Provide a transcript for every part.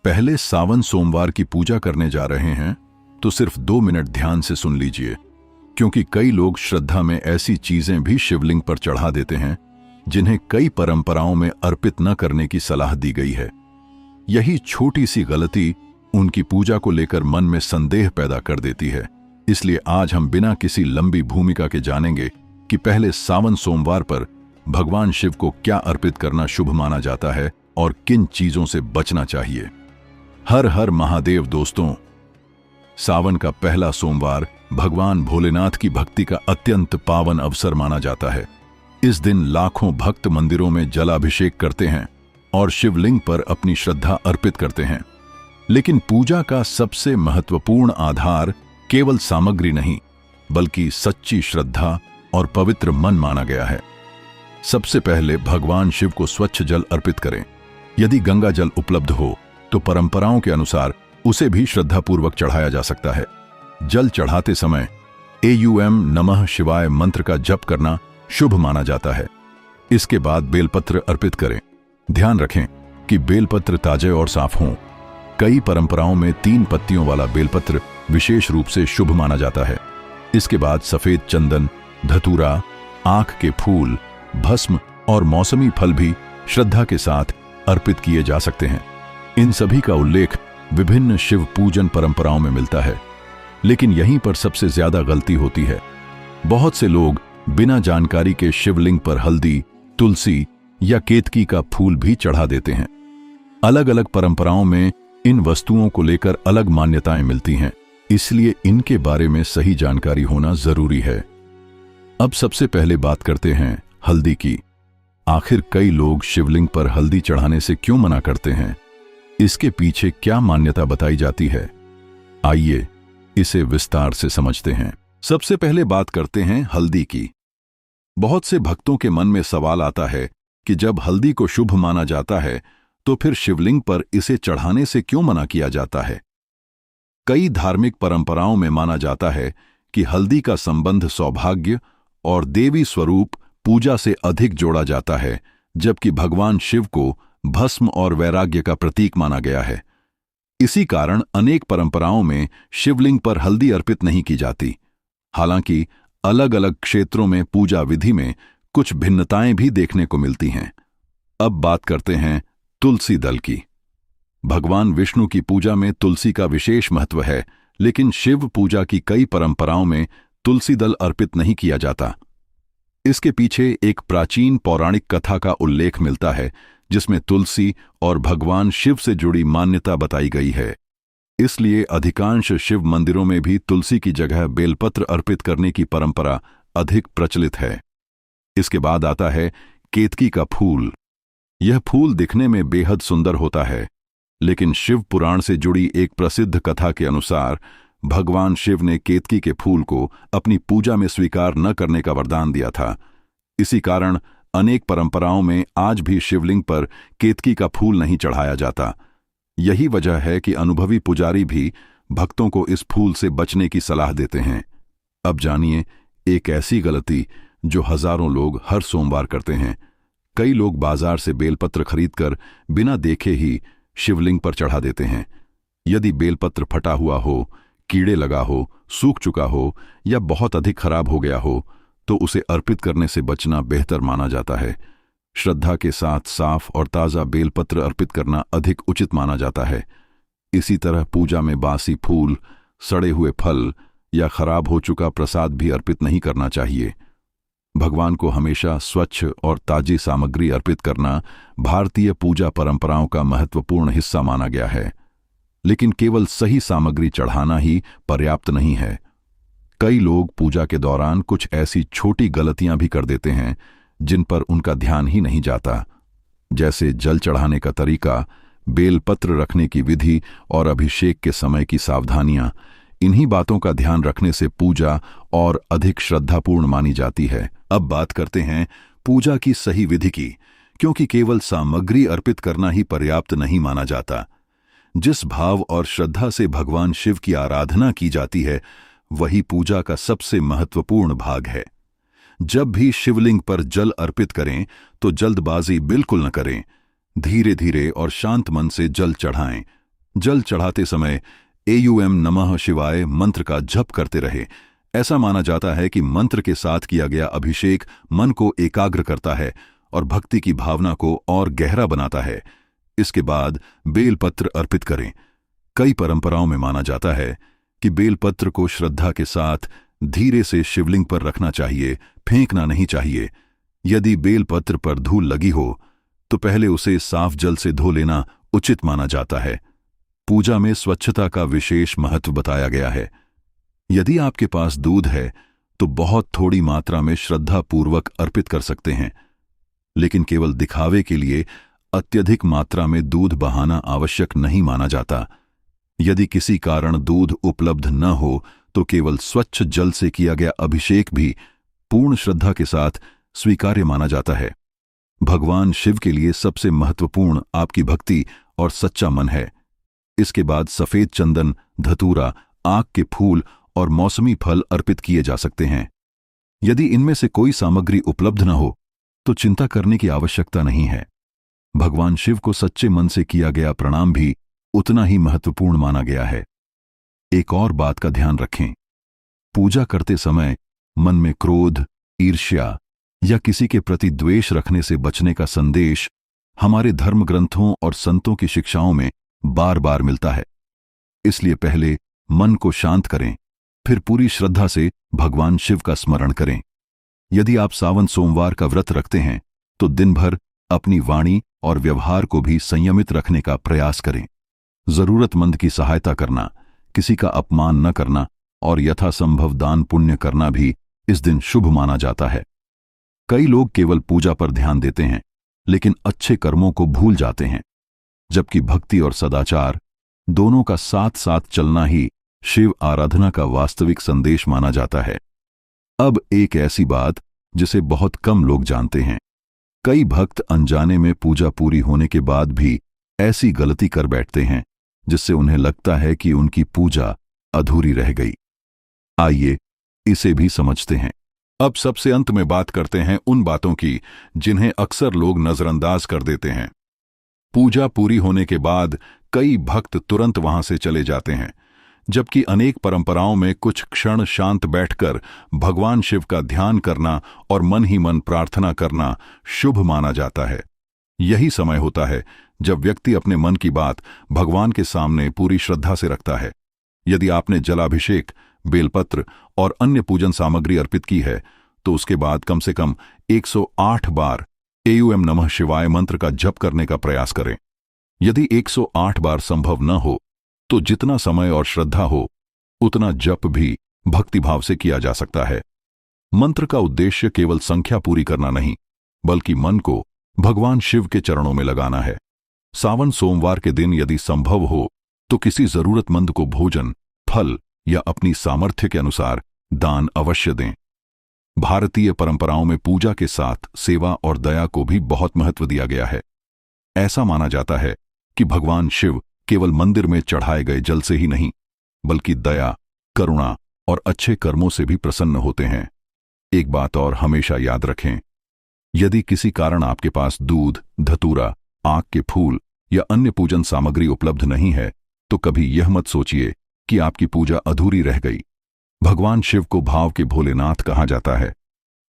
पहले सावन सोमवार की पूजा करने जा रहे हैं तो सिर्फ 2 मिनट ध्यान से सुन लीजिए, क्योंकि कई लोग श्रद्धा में ऐसी चीजें भी शिवलिंग पर चढ़ा देते हैं जिन्हें कई परंपराओं में अर्पित न करने की सलाह दी गई है। यही छोटी सी गलती उनकी पूजा को लेकर मन में संदेह पैदा कर देती है। इसलिए आज हम बिना किसी लंबी भूमिका के जानेंगे कि पहले सावन सोमवार पर भगवान शिव को क्या अर्पित करना शुभ माना जाता है और किन चीजों से बचना चाहिए। हर हर महादेव दोस्तों, सावन का पहला सोमवार भगवान भोलेनाथ की भक्ति का अत्यंत पावन अवसर माना जाता है। इस दिन लाखों भक्त मंदिरों में जलाभिषेक करते हैं और शिवलिंग पर अपनी श्रद्धा अर्पित करते हैं। लेकिन पूजा का सबसे महत्वपूर्ण आधार केवल सामग्री नहीं, बल्कि सच्ची श्रद्धा और पवित्र मन माना गया है। सबसे पहले भगवान शिव को स्वच्छ जल अर्पित करें। यदि गंगा जल उपलब्ध हो तो परंपराओं के अनुसार उसे भी श्रद्धापूर्वक चढ़ाया जा सकता है। जल चढ़ाते समय एयूएम नमः शिवाय मंत्र का जप करना शुभ माना जाता है। इसके बाद बेलपत्र अर्पित करें। ध्यान रखें कि बेलपत्र ताजे और साफ हों। कई परंपराओं में 3 पत्तियों वाला बेलपत्र विशेष रूप से शुभ माना जाता है। इसके बाद सफेद चंदन, धतूरा, आंख के फूल, भस्म और मौसमी फल भी श्रद्धा के साथ अर्पित किए जा सकते हैं। इन सभी का उल्लेख विभिन्न शिव पूजन परंपराओं में मिलता है, लेकिन यहीं पर सबसे ज्यादा गलती होती है। बहुत से लोग बिना जानकारी के शिवलिंग पर हल्दी, तुलसी या केतकी का फूल भी चढ़ा देते हैं। अलग अलग परंपराओं में इन वस्तुओं को लेकर अलग मान्यताएं मिलती हैं, इसलिए इनके बारे में सही जानकारी होना जरूरी है। अब सबसे पहले बात करते हैं हल्दी की। आखिर कई लोग शिवलिंग पर हल्दी चढ़ाने से क्यों मना करते हैं? इसके पीछे क्या मान्यता बताई जाती है? आइए इसे विस्तार से समझते हैं। सबसे पहले बात करते हैं हल्दी की। बहुत से भक्तों के मन में सवाल आता है कि जब हल्दी को शुभ माना जाता है तो फिर शिवलिंग पर इसे चढ़ाने से क्यों मना किया जाता है? कई धार्मिक परंपराओं में माना जाता है कि हल्दी का संबंध सौभाग्य और देवी स्वरूप पूजा से अधिक जोड़ा जाता है, जबकि भगवान शिव को भस्म और वैराग्य का प्रतीक माना गया है। इसी कारण अनेक परंपराओं में शिवलिंग पर हल्दी अर्पित नहीं की जाती। हालांकि अलग अलग क्षेत्रों में पूजा विधि में कुछ भिन्नताएं भी देखने को मिलती हैं। अब बात करते हैं तुलसी दल की। भगवान विष्णु की पूजा में तुलसी का विशेष महत्व है, लेकिन शिव पूजा की कई परंपराओं में तुलसी दल अर्पित नहीं किया जाता। इसके पीछे एक प्राचीन पौराणिक कथा का उल्लेख मिलता है, जिसमें तुलसी और भगवान शिव से जुड़ी मान्यता बताई गई है। इसलिए अधिकांश शिव मंदिरों में भी तुलसी की जगह बेलपत्र अर्पित करने की परंपरा अधिक प्रचलित है। इसके बाद आता है केतकी का फूल। यह फूल दिखने में बेहद सुंदर होता है, लेकिन शिव पुराण से जुड़ी एक प्रसिद्ध कथा के अनुसार भगवान शिव ने केतकी के फूल को अपनी पूजा में स्वीकार न करने का वरदान दिया था। इसी कारण अनेक परंपराओं में आज भी शिवलिंग पर केतकी का फूल नहीं चढ़ाया जाता। यही वजह है कि अनुभवी पुजारी भी भक्तों को इस फूल से बचने की सलाह देते हैं। अब जानिए एक ऐसी गलती जो हजारों लोग हर सोमवार करते हैं। कई लोग बाजार से बेलपत्र खरीदकर बिना देखे ही शिवलिंग पर चढ़ा देते हैं। यदि बेलपत्र फटा हुआ हो, कीड़े लगा हो, सूख चुका हो या बहुत अधिक खराब हो गया हो तो उसे अर्पित करने से बचना बेहतर माना जाता है। श्रद्धा के साथ साफ और ताज़ा बेलपत्र अर्पित करना अधिक उचित माना जाता है। इसी तरह पूजा में बासी फूल, सड़े हुए फल या खराब हो चुका प्रसाद भी अर्पित नहीं करना चाहिए। भगवान को हमेशा स्वच्छ और ताजी सामग्री अर्पित करना भारतीय पूजा परंपराओं का महत्वपूर्ण हिस्सा माना गया है। लेकिन केवल सही सामग्री चढ़ाना ही पर्याप्त नहीं है। कई लोग पूजा के दौरान कुछ ऐसी छोटी गलतियां भी कर देते हैं जिन पर उनका ध्यान ही नहीं जाता, जैसे जल चढ़ाने का तरीका, बेलपत्र रखने की विधि और अभिषेक के समय की सावधानियां। इन्हीं बातों का ध्यान रखने से पूजा और अधिक श्रद्धापूर्ण मानी जाती है। अब बात करते हैं पूजा की सही विधि की, क्योंकि केवल सामग्री अर्पित करना ही पर्याप्त नहीं माना जाता। जिस भाव और श्रद्धा से भगवान शिव की आराधना की जाती है, वही पूजा का सबसे महत्वपूर्ण भाग है। जब भी शिवलिंग पर जल अर्पित करें तो जल्दबाजी बिल्कुल न करें। धीरे धीरे और शांत मन से जल चढ़ाएं। जल चढ़ाते समय एयूएम नमः शिवाय मंत्र का जप करते रहे। ऐसा माना जाता है कि मंत्र के साथ किया गया अभिषेक मन को एकाग्र करता है और भक्ति की भावना को और गहरा बनाता है। इसके बाद बेलपत्र अर्पित करें। कई परंपराओं में माना जाता है कि बेलपत्र को श्रद्धा के साथ धीरे से शिवलिंग पर रखना चाहिए, फेंकना नहीं चाहिए। यदि बेलपत्र पर धूल लगी हो तो पहले उसे साफ जल से धो लेना उचित माना जाता है। पूजा में स्वच्छता का विशेष महत्व बताया गया है। यदि आपके पास दूध है तो बहुत थोड़ी मात्रा में श्रद्धापूर्वक अर्पित कर सकते हैं, लेकिन केवल दिखावे के लिए अत्यधिक मात्रा में दूध बहाना आवश्यक नहीं माना जाता। यदि किसी कारण दूध उपलब्ध न हो तो केवल स्वच्छ जल से किया गया अभिषेक भी पूर्ण श्रद्धा के साथ स्वीकार्य माना जाता है। भगवान शिव के लिए सबसे महत्वपूर्ण आपकी भक्ति और सच्चा मन है। इसके बाद सफेद चंदन, धतूरा, आक के फूल और मौसमी फल अर्पित किए जा सकते हैं। यदि इनमें से कोई सामग्री उपलब्ध न हो तो चिंता करने की आवश्यकता नहीं है। भगवान शिव को सच्चे मन से किया गया प्रणाम भी उतना ही महत्वपूर्ण माना गया है। एक और बात का ध्यान रखें, पूजा करते समय मन में क्रोध, ईर्ष्या या किसी के प्रति द्वेष रखने से बचने का संदेश हमारे धर्म ग्रंथों और संतों की शिक्षाओं में बार बार मिलता है। इसलिए पहले मन को शांत करें, फिर पूरी श्रद्धा से भगवान शिव का स्मरण करें। यदि आप सावन सोमवार का व्रत रखते हैं तो दिन भर अपनी वाणी और व्यवहार को भी संयमित रखने का प्रयास करें। जरूरतमंद की सहायता करना, किसी का अपमान न करना और यथासंभव दान पुण्य करना भी इस दिन शुभ माना जाता है। कई लोग केवल पूजा पर ध्यान देते हैं लेकिन अच्छे कर्मों को भूल जाते हैं, जबकि भक्ति और सदाचार दोनों का साथ साथ चलना ही शिव आराधना का वास्तविक संदेश माना जाता है। अब एक ऐसी बात जिसे बहुत कम लोग जानते हैं, कई भक्त अनजाने में पूजा पूरी होने के बाद भी ऐसी गलती कर बैठते हैं जिससे उन्हें लगता है कि उनकी पूजा अधूरी रह गई। आइए इसे भी समझते हैं। अब सबसे अंत में बात करते हैं उन बातों की जिन्हें अक्सर लोग नजरअंदाज कर देते हैं। पूजा पूरी होने के बाद कई भक्त तुरंत वहां से चले जाते हैं, जबकि अनेक परंपराओं में कुछ क्षण शांत बैठकर भगवान शिव का ध्यान करना और मन ही मन प्रार्थना करना शुभ माना जाता है। यही समय होता है जब व्यक्ति अपने मन की बात भगवान के सामने पूरी श्रद्धा से रखता है। यदि आपने जलाभिषेक, बेलपत्र और अन्य पूजन सामग्री अर्पित की है तो उसके बाद कम से कम 108 बार एयूएम नमः शिवाय मंत्र का जप करने का प्रयास करें। यदि 108 बार संभव न हो तो जितना समय और श्रद्धा हो उतना जप भी भक्तिभाव से किया जा सकता है। मंत्र का उद्देश्य केवल संख्या पूरी करना नहीं, बल्कि मन को भगवान शिव के चरणों में लगाना है। सावन सोमवार के दिन यदि संभव हो तो किसी जरूरतमंद को भोजन, फल या अपनी सामर्थ्य के अनुसार दान अवश्य दें। भारतीय परंपराओं में पूजा के साथ सेवा और दया को भी बहुत महत्व दिया गया है। ऐसा माना जाता है कि भगवान शिव केवल मंदिर में चढ़ाए गए जल से ही नहीं, बल्कि दया, करुणा और अच्छे कर्मों से भी प्रसन्न होते हैं। एक बात और हमेशा याद रखें, यदि किसी कारण आपके पास दूध, धतूरा, आक के फूल या अन्य पूजन सामग्री उपलब्ध नहीं है तो कभी यह मत सोचिए कि आपकी पूजा अधूरी रह गई। भगवान शिव को भाव के भोलेनाथ कहा जाता है।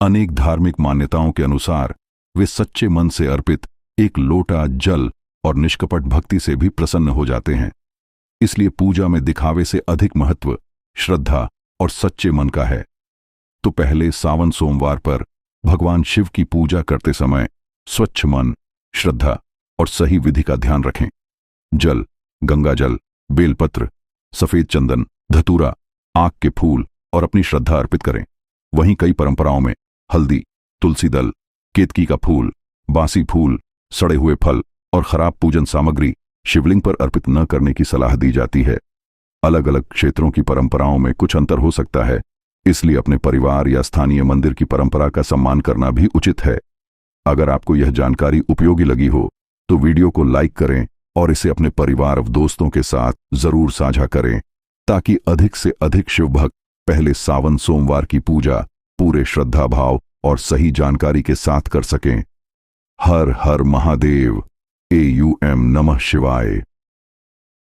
अनेक धार्मिक मान्यताओं के अनुसार वे सच्चे मन से अर्पित एक लोटा जल और निष्कपट भक्ति से भी प्रसन्न हो जाते हैं। इसलिए पूजा में दिखावे से अधिक महत्व श्रद्धा और सच्चे मन का है। तो पहले सावन सोमवार पर भगवान शिव की पूजा करते समय स्वच्छ मन, श्रद्धा और सही विधि का ध्यान रखें। जल, गंगा जल, बेलपत्र, सफेद चंदन, धतूरा, आक के फूल और अपनी श्रद्धा अर्पित करें। वहीं कई परंपराओं में हल्दी, तुलसी दल, केतकी का फूल, बासी फूल, सड़े हुए फल और खराब पूजन सामग्री शिवलिंग पर अर्पित न करने की सलाह दी जाती है। अलग अलग क्षेत्रों की परंपराओं में कुछ अंतर हो सकता है, इसलिए अपने परिवार या स्थानीय मंदिर की परंपरा का सम्मान करना भी उचित है। अगर आपको यह जानकारी उपयोगी लगी हो तो वीडियो को लाइक करें और इसे अपने परिवार और दोस्तों के साथ जरूर साझा करें, ताकि अधिक से अधिक शिव भक्त पहले सावन सोमवार की पूजा पूरे श्रद्धा भाव और सही जानकारी के साथ कर सकें। हर हर महादेव। एयूएम नमः शिवाय।